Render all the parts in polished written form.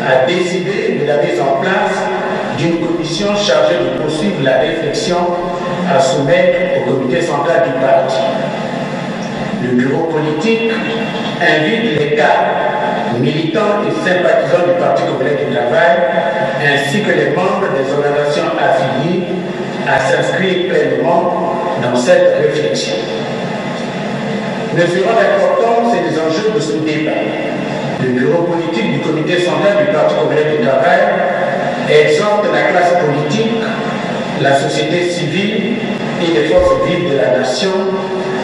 a décidé de la mise en place d'une commission chargée de poursuivre la réflexion à soumettre au comité central du parti. Le bureau politique invite les cadres, militants et sympathisants du Parti congolais du travail, ainsi que les membres des organisations affiliées, à s'inscrire pleinement dans cette réflexion. Mesurant l'importance et les enjeux de ce débat, le bureau politique du comité central du Parti congolais du travail exhorte la classe politique, la société civile et les forces vives de la nation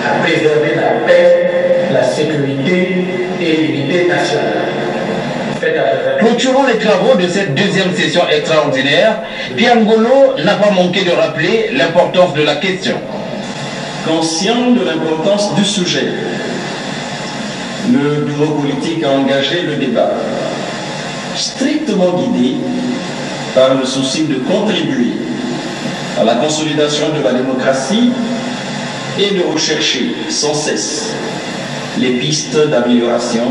à préserver la paix, la sécurité et l'unité nationale. Clôturant les travaux de cette deuxième session extraordinaire, Pierre Ngolo n'a pas manqué de rappeler l'importance de la question. Conscient de l'importance du sujet, le bureau politique a engagé le débat, strictement guidé par le souci de contribuer à la consolidation de la démocratie et de rechercher sans cesse les pistes d'amélioration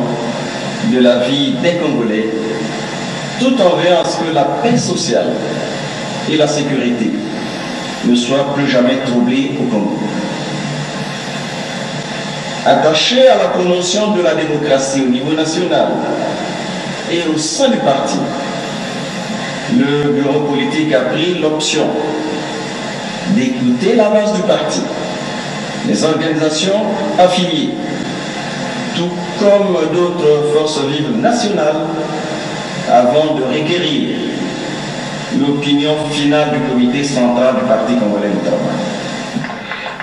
de la vie des Congolais, tout en veillant à ce que la paix sociale et la sécurité ne soient plus jamais troublées au Congo. Attaché à la promotion de la démocratie au niveau national et au sein du parti, le bureau politique a pris l'option d'écouter la base du parti, les organisations affiliées, tout comme d'autres forces vives nationales, avant de requérir l'opinion finale du comité central du Parti congolais du travail.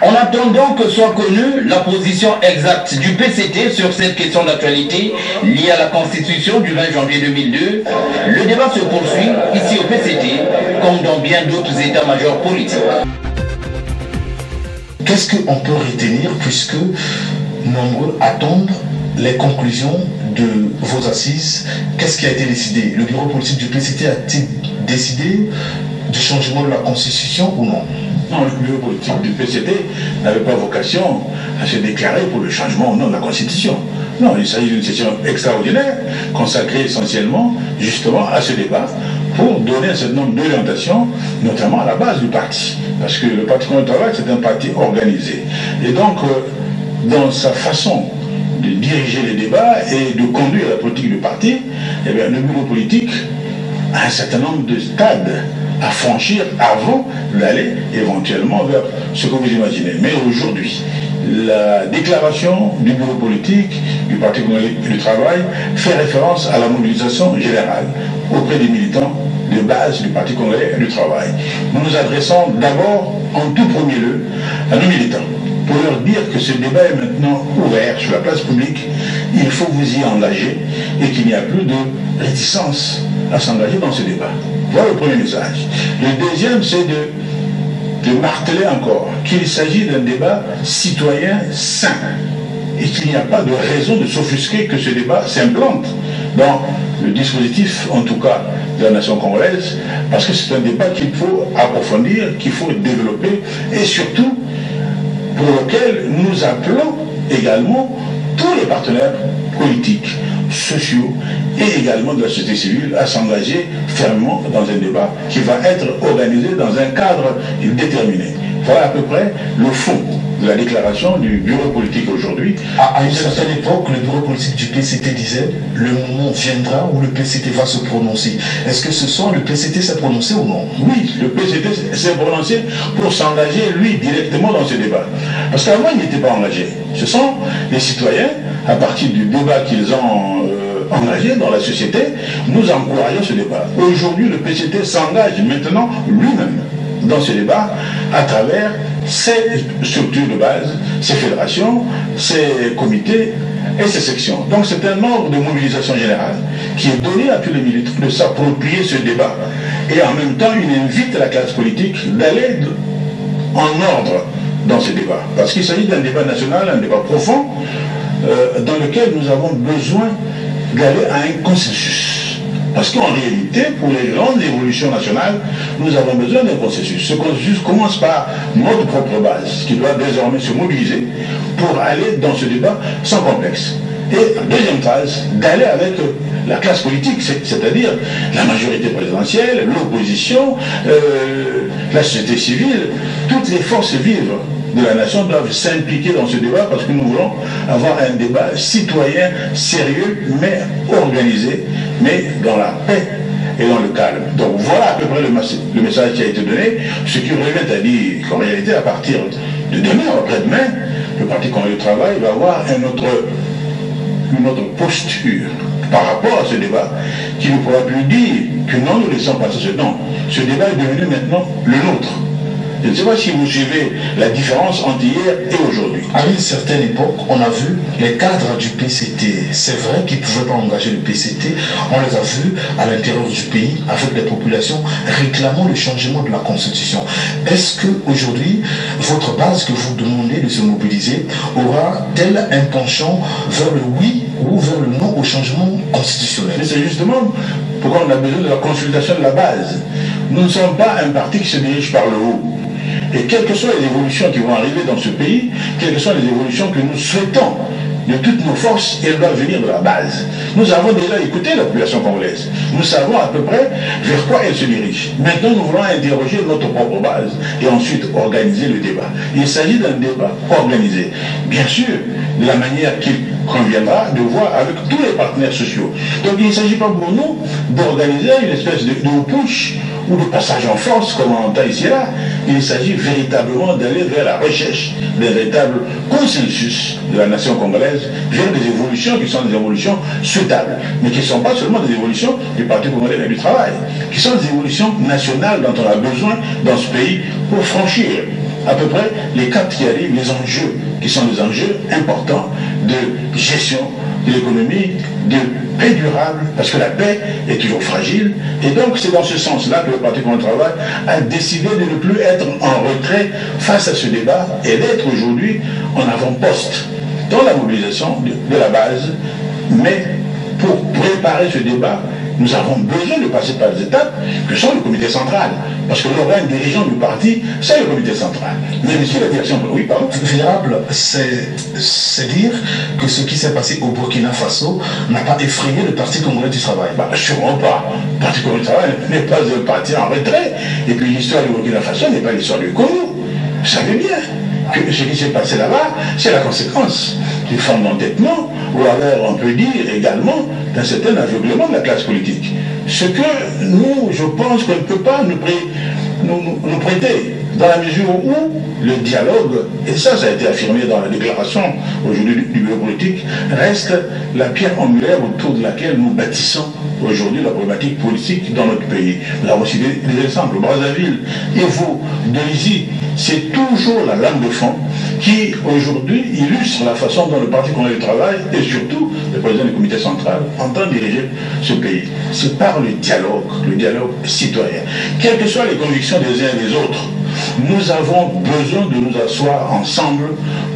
En attendant que soit connue la position exacte du PCT sur cette question d'actualité liée à la Constitution du 20 janvier 2002, le débat se poursuit ici au PCT comme dans bien d'autres états-majors politiques. Qu'est-ce qu'on peut retenir puisque nombreux attendent les conclusions de vos assises? Qu'est-ce qui a été décidé? Le bureau politique du PCT a-t-il décidé du changement de la Constitution ou non? Non, le bureau politique du PCT n'avait pas vocation à se déclarer pour le changement ou non de la Constitution. Non, il s'agit d'une session extraordinaire consacrée essentiellement justement à ce débat pour donner un certain nombre d'orientations, notamment à la base du parti. Parce que le Parti congolais du travail, c'est un parti organisé. Et donc, dans sa façon de diriger les débats et de conduire la politique du parti, eh bien, le bureau politique a un certain nombre de stades à franchir avant d'aller éventuellement vers ce que vous imaginez. Mais aujourd'hui, la déclaration du bureau politique du Parti congolais du travail fait référence à la mobilisation générale auprès des militants de base du Parti congolais du travail. Nous nous adressons d'abord, en tout premier lieu, à nos militants pour leur dire que ce débat est maintenant ouvert sur la place publique, il faut vous y engager et qu'il n'y a plus de réticence à s'engager dans ce débat. Voilà le premier message. Le deuxième, c'est de marteler encore qu'il s'agit d'un débat citoyen sain et qu'il n'y a pas de raison de s'offusquer que ce débat s'implante dans le dispositif, en tout cas, de la nation congolaise, parce que c'est un débat qu'il faut approfondir, qu'il faut développer et surtout pour lequel nous appelons également tous les partenaires politiques, sociaux et également de la société civile à s'engager fermement dans un débat qui va être organisé dans un cadre déterminé. Voilà à peu près le fond de la déclaration du bureau politique aujourd'hui. À une certaine époque, le bureau politique du PCT disait « Le moment viendra où le PCT va se prononcer ». Est-ce que ce soir, le PCT s'est prononcé ou non? Oui, le PCT s'est prononcé pour s'engager, lui, directement dans ce débat. Parce qu'avant, il n'était pas engagé. Ce sont les citoyens, à partir du débat qu'ils ont engagé dans la société, nous encourageons ce débat. Aujourd'hui, le PCT s'engage maintenant lui-même dans ce débat à travers ces structures de base, ces fédérations, ces comités et ces sections. Donc c'est un ordre de mobilisation générale qui est donné à tous les militants de s'approprier ce débat. Et en même temps, il invite la classe politique d'aller en ordre dans ce débat. Parce qu'il s'agit d'un débat national, un débat profond, dans lequel nous avons besoin d'aller à un consensus. Parce qu'en réalité, pour les grandes évolutions nationales, nous avons besoin d'un consensus. Ce consensus commence par notre propre base, qui doit désormais se mobiliser pour aller dans ce débat sans complexe. Et deuxième phase, d'aller avec la classe politique, c'est-à-dire la majorité présidentielle, l'opposition, la société civile, toutes les forces vives de la nation doivent s'impliquer dans ce débat parce que nous voulons avoir un débat citoyen, sérieux, mais organisé, mais dans la paix et dans le calme. Donc voilà à peu près le message qui a été donné, ce qui revient à dire qu'en réalité, à partir de demain ou après-demain, le Parti congolais du travail va avoir une autre posture par rapport à ce débat, qui ne pourra plus dire que non, nous laissons passer ce temps. Ce débat est devenu maintenant le nôtre. Je ne sais pas si vous suivez la différence entre hier et aujourd'hui. À une certaine époque, on a vu les cadres du PCT. C'est vrai qu'ils ne pouvaient pas engager le PCT. On les a vus à l'intérieur du pays avec des populations réclamant le changement de la Constitution. Est-ce qu'aujourd'hui, votre base que vous demandez de se mobiliser aura-t-elle un penchant vers le oui ou vers le non au changement constitutionnel? Mais c'est justement pourquoi on a besoin de la consultation de la base. Nous ne sommes pas un parti qui se dirige par le haut. Et quelles que soient les évolutions qui vont arriver dans ce pays, quelles que soient les évolutions que nous souhaitons de toutes nos forces, elles doivent venir de la base. Nous avons déjà écouté la population congolaise. Nous savons à peu près vers quoi elle se dirige. Maintenant, nous voulons interroger notre propre base et ensuite organiser le débat. Il s'agit d'un débat organisé. Bien sûr, de la manière qu'il conviendra de voir avec tous les partenaires sociaux. Donc il ne s'agit pas pour nous d'organiser une espèce de push ou de passage en force, comme on entend ici et là. Il s'agit véritablement d'aller vers la recherche d'un véritable consensus de la nation congolaise, vers des évolutions qui sont des évolutions souhaitables, mais qui ne sont pas seulement des évolutions du Parti congolais du travail, qui sont des évolutions nationales dont on a besoin dans ce pays pour franchir à peu près les caps qui arrivent, les enjeux qui sont des enjeux importants de gestion de l'économie, de paix durable, parce que la paix est toujours fragile. Et donc c'est dans ce sens-là que le Parti congolais du travail a décidé de ne plus être en retrait face à ce débat et d'être aujourd'hui en avant-poste dans la mobilisation de la base. Mais pour préparer ce débat, nous avons besoin de passer par des étapes que sont le comité central. Parce que l'organe dirigeant du parti, c'est le comité central. Mais monsieur la direction, oui, pardon. Vénérable, c'est dire que ce qui s'est passé au Burkina Faso n'a pas effrayé le Parti congolais du travail. Bah, sûrement pas. Le Parti congolais du travail n'est pas un parti en retrait. Et puis l'histoire du Burkina Faso n'est pas l'histoire du Congo. Vous savez bien que ce qui s'est passé là-bas, c'est la conséquence d'une forme d'entêtement, ou alors on peut dire également d'un certain aveuglement de la classe politique. Ce que nous, je pense qu'on ne peut pas nous prêter, dans la mesure où le dialogue, et ça a été affirmé dans la déclaration aujourd'hui du bureau politique, reste la pierre angulaire autour de laquelle nous bâtissons aujourd'hui la problématique politique dans notre pays. Nous avons aussi des exemples. Brazzaville et vous, Delizy, c'est toujours la lame de fond qui aujourd'hui illustre la façon dont le Parti congolais du travail et surtout le président du comité central entend diriger ce pays. C'est par le dialogue citoyen. Quelles que soient les convictions des uns et des autres, nous avons besoin de nous asseoir ensemble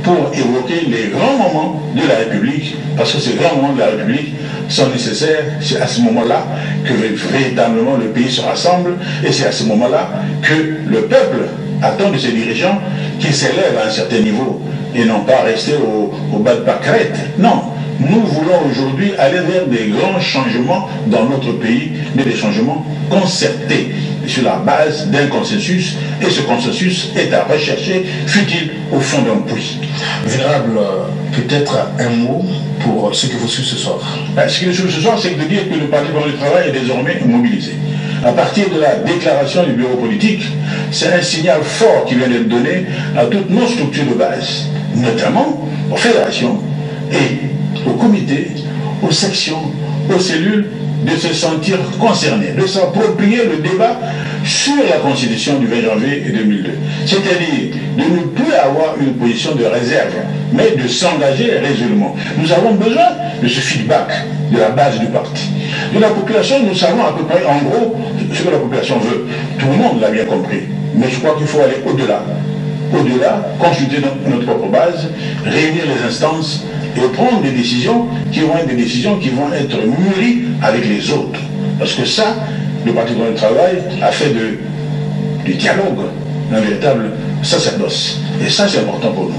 pour évoquer les grands moments de la République, parce que ces grands moments de la République sont nécessaires. C'est à ce moment-là que véritablement le pays se rassemble, et c'est à ce moment-là que le peuple attend de ses dirigeants qu'ils s'élèvent à un certain niveau et non pas rester au bas de pâquerette. Non, nous voulons aujourd'hui aller vers des grands changements dans notre pays, mais des changements concertés sur la base d'un consensus, et ce consensus est à rechercher, fut-il au fond d'un puits. Vénérable, peut-être un mot pour ce que vous suivez ce soir. Ce que je suis ce soir, c'est de dire que le Parti congolais du travail est désormais mobilisé. À partir de la déclaration du bureau politique, c'est un signal fort qui vient d'être donné à toutes nos structures de base, notamment aux fédérations et aux comités, aux sections, aux cellules, de se sentir concernés, de s'approprier le débat sur la Constitution du 20 janvier 2002. C'est-à-dire de ne plus avoir une position de réserve, mais de s'engager résolument. Nous avons besoin de ce feedback de la base du parti. De la population, nous savons à peu près, en gros, ce que la population veut. Tout le monde l'a bien compris. Mais je crois qu'il faut aller au-delà. Au-delà, consulter notre propre base, réunir les instances et prendre des décisions qui vont être mûries avec les autres. Parce que ça, le Parti congolais du travail a fait du dialogue un véritable sacerdoce. Et ça, c'est important pour nous.